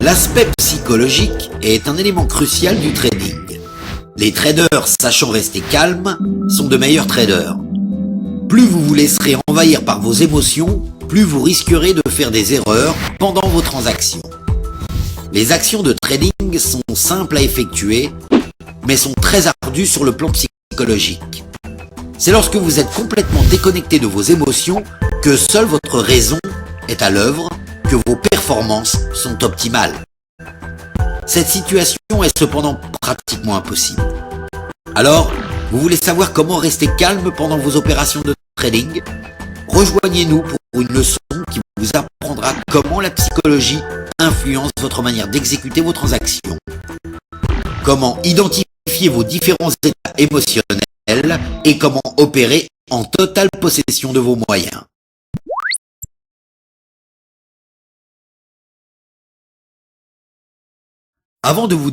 L'aspect psychologique est un élément crucial du trading. Les traders sachant rester calmes sont de meilleurs traders. Plus vous vous laisserez envahir par vos émotions, plus vous risquerez de faire des erreurs pendant vos transactions. Les actions de trading sont simples à effectuer, mais sont très ardues sur le plan psychologique. C'est lorsque vous êtes complètement déconnecté de vos émotions que seule votre raison est à l'œuvre, que vos performances sont optimales. Cette situation est cependant pratiquement impossible. Alors, vous voulez savoir comment rester calme pendant vos opérations de trading? Rejoignez-nous pour une leçon qui vous apprendra comment la psychologie influence votre manière d'exécuter vos transactions. Comment identifier vos différents états émotionnels et comment opérer en totale possession de vos moyens. Avant de vous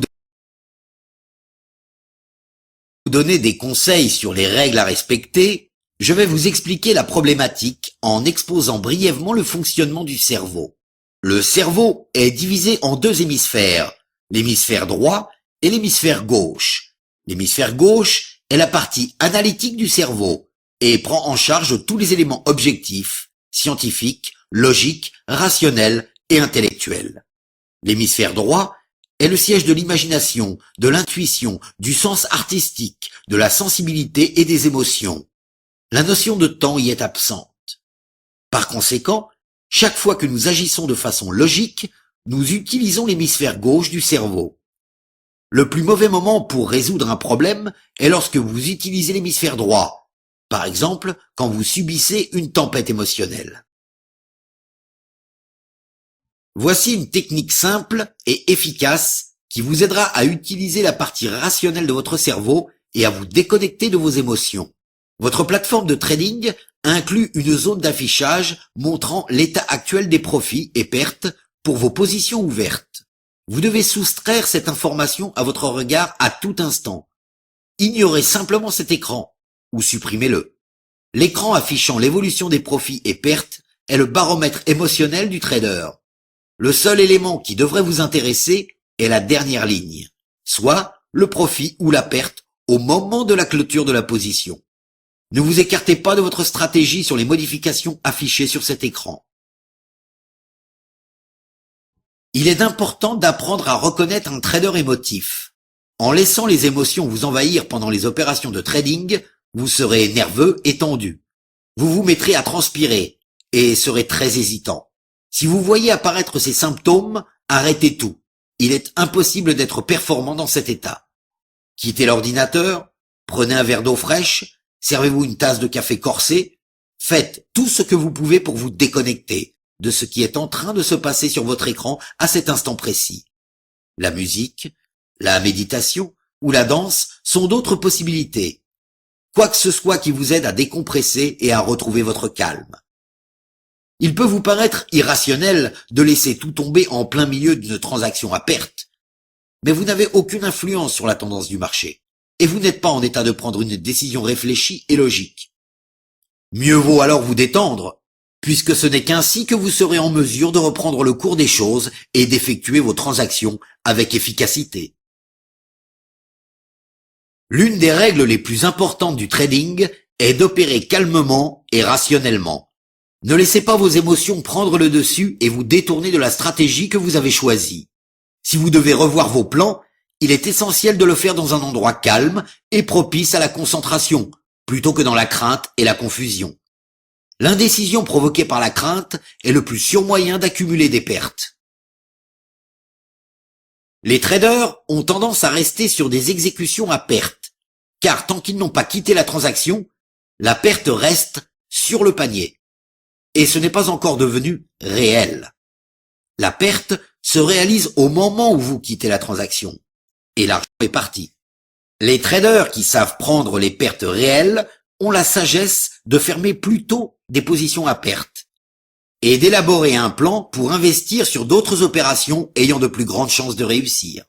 donner des conseils sur les règles à respecter, je vais vous expliquer la problématique en exposant brièvement le fonctionnement du cerveau. Le cerveau est divisé en deux hémisphères, l'hémisphère droit et l'hémisphère gauche. L'hémisphère gauche est la partie analytique du cerveau et prend en charge tous les éléments objectifs, scientifiques, logiques, rationnels et intellectuels. L'hémisphère droit est le siège de l'imagination, de l'intuition, du sens artistique, de la sensibilité et des émotions. La notion de temps y est absente. Par conséquent, chaque fois que nous agissons de façon logique, nous utilisons l'hémisphère gauche du cerveau. Le plus mauvais moment pour résoudre un problème est lorsque vous utilisez l'hémisphère droit, par exemple quand vous subissez une tempête émotionnelle. Voici une technique simple et efficace qui vous aidera à utiliser la partie rationnelle de votre cerveau et à vous déconnecter de vos émotions. Votre plateforme de trading inclut une zone d'affichage montrant l'état actuel des profits et pertes pour vos positions ouvertes. Vous devez soustraire cette information à votre regard à tout instant. Ignorez simplement cet écran ou supprimez-le. L'écran affichant l'évolution des profits et pertes est le baromètre émotionnel du trader. Le seul élément qui devrait vous intéresser est la dernière ligne, soit le profit ou la perte au moment de la clôture de la position. Ne vous écartez pas de votre stratégie sur les modifications affichées sur cet écran. Il est important d'apprendre à reconnaître un trader émotif. En laissant les émotions vous envahir pendant les opérations de trading, vous serez nerveux et tendu. Vous vous mettrez à transpirer et serez très hésitant. Si vous voyez apparaître ces symptômes, arrêtez tout. Il est impossible d'être performant dans cet état. Quittez l'ordinateur, prenez un verre d'eau fraîche, servez-vous une tasse de café corsé, faites tout ce que vous pouvez pour vous déconnecter de ce qui est en train de se passer sur votre écran à cet instant précis. La musique, la méditation ou la danse sont d'autres possibilités. Quoi que ce soit qui vous aide à décompresser et à retrouver votre calme. Il peut vous paraître irrationnel de laisser tout tomber en plein milieu d'une transaction à perte, mais vous n'avez aucune influence sur la tendance du marché, et vous n'êtes pas en état de prendre une décision réfléchie et logique. Mieux vaut alors vous détendre, puisque ce n'est qu'ainsi que vous serez en mesure de reprendre le cours des choses et d'effectuer vos transactions avec efficacité. L'une des règles les plus importantes du trading est d'opérer calmement et rationnellement. Ne laissez pas vos émotions prendre le dessus et vous détourner de la stratégie que vous avez choisie. Si vous devez revoir vos plans, il est essentiel de le faire dans un endroit calme et propice à la concentration, plutôt que dans la crainte et la confusion. L'indécision provoquée par la crainte est le plus sûr moyen d'accumuler des pertes. Les traders ont tendance à rester sur des exécutions à perte, car tant qu'ils n'ont pas quitté la transaction, la perte reste sur le panier. Et ce n'est pas encore devenu réel. La perte se réalise au moment où vous quittez la transaction, et l'argent est parti. Les traders qui savent prendre les pertes réelles ont la sagesse de fermer plus tôt des positions à perte, et d'élaborer un plan pour investir sur d'autres opérations ayant de plus grandes chances de réussir.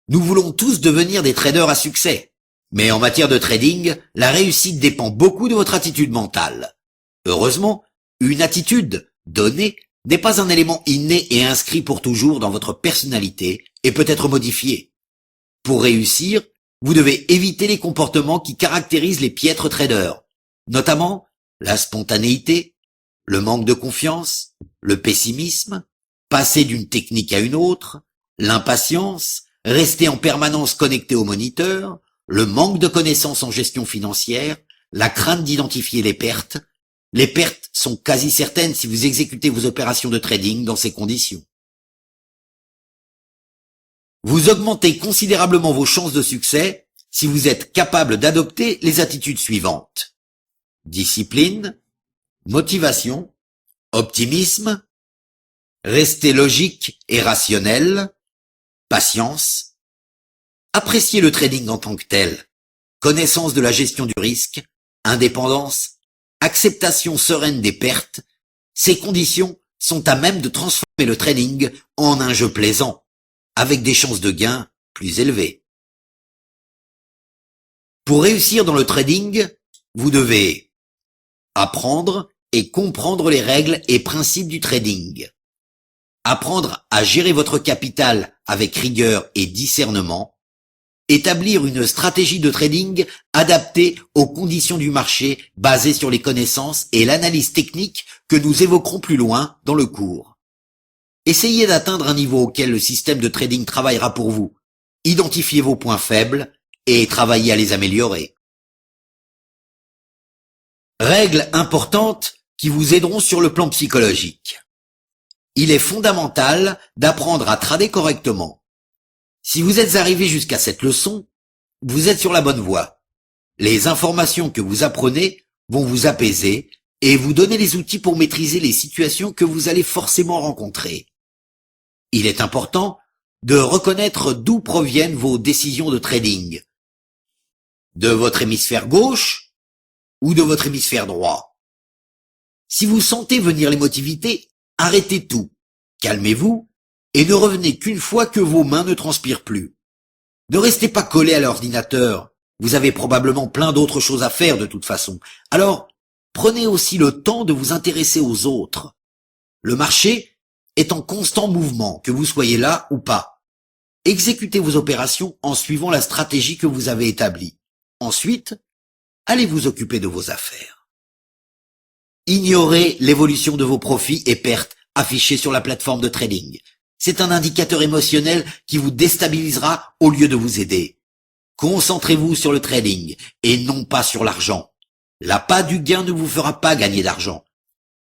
Nous voulons tous devenir des traders à succès. Mais en matière de trading, la réussite dépend beaucoup de votre attitude mentale. Heureusement, une attitude donnée n'est pas un élément inné et inscrit pour toujours dans votre personnalité et peut être modifié. Pour réussir, vous devez éviter les comportements qui caractérisent les piètres traders, notamment la spontanéité, le manque de confiance, le pessimisme, passer d'une technique à une autre, l'impatience, rester en permanence connecté au moniteur, le manque de connaissances en gestion financière, la crainte d'identifier les pertes. Les pertes sont quasi certaines si vous exécutez vos opérations de trading dans ces conditions. Vous augmentez considérablement vos chances de succès si vous êtes capable d'adopter les attitudes suivantes. Discipline, motivation, optimisme, rester logique et rationnel, patience, apprécier le trading en tant que tel, connaissance de la gestion du risque, indépendance, acceptation sereine des pertes. Ces conditions sont à même de transformer le trading en un jeu plaisant, avec des chances de gain plus élevées. Pour réussir dans le trading, vous devez apprendre et comprendre les règles et principes du trading, apprendre à gérer votre capital avec rigueur et discernement, établir une stratégie de trading adaptée aux conditions du marché basée sur les connaissances et l'analyse technique que nous évoquerons plus loin dans le cours. Essayez d'atteindre un niveau auquel le système de trading travaillera pour vous. Identifiez vos points faibles et travaillez à les améliorer. Règles importantes qui vous aideront sur le plan psychologique. Il est fondamental d'apprendre à trader correctement. Si vous êtes arrivé jusqu'à cette leçon, vous êtes sur la bonne voie. Les informations que vous apprenez vont vous apaiser et vous donner les outils pour maîtriser les situations que vous allez forcément rencontrer. Il est important de reconnaître d'où proviennent vos décisions de trading. De votre hémisphère gauche ou de votre hémisphère droit. Si vous sentez venir l'émotivité, arrêtez tout, calmez-vous et ne revenez qu'une fois que vos mains ne transpirent plus. Ne restez pas collé à l'ordinateur, vous avez probablement plein d'autres choses à faire de toute façon. Alors, prenez aussi le temps de vous intéresser aux autres. Le marché est en constant mouvement, que vous soyez là ou pas. Exécutez vos opérations en suivant la stratégie que vous avez établie. Ensuite, allez vous occuper de vos affaires. Ignorez l'évolution de vos profits et pertes affichés sur la plateforme de trading. C'est un indicateur émotionnel qui vous déstabilisera au lieu de vous aider. Concentrez-vous sur le trading et non pas sur l'argent. L'appât du gain ne vous fera pas gagner d'argent.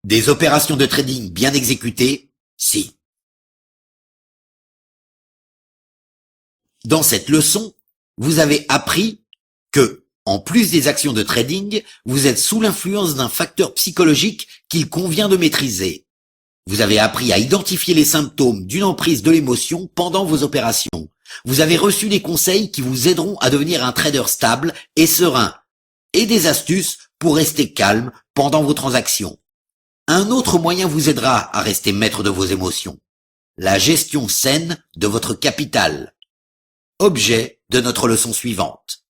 Des opérations de trading bien exécutées, si. Dans cette leçon, vous avez appris que, en plus des actions de trading, vous êtes sous l'influence d'un facteur psychologique qu'il convient de maîtriser. Vous avez appris à identifier les symptômes d'une emprise de l'émotion pendant vos opérations. Vous avez reçu des conseils qui vous aideront à devenir un trader stable et serein, et des astuces pour rester calme pendant vos transactions. Un autre moyen vous aidera à rester maître de vos émotions. La gestion saine de votre capital. Objet de notre leçon suivante.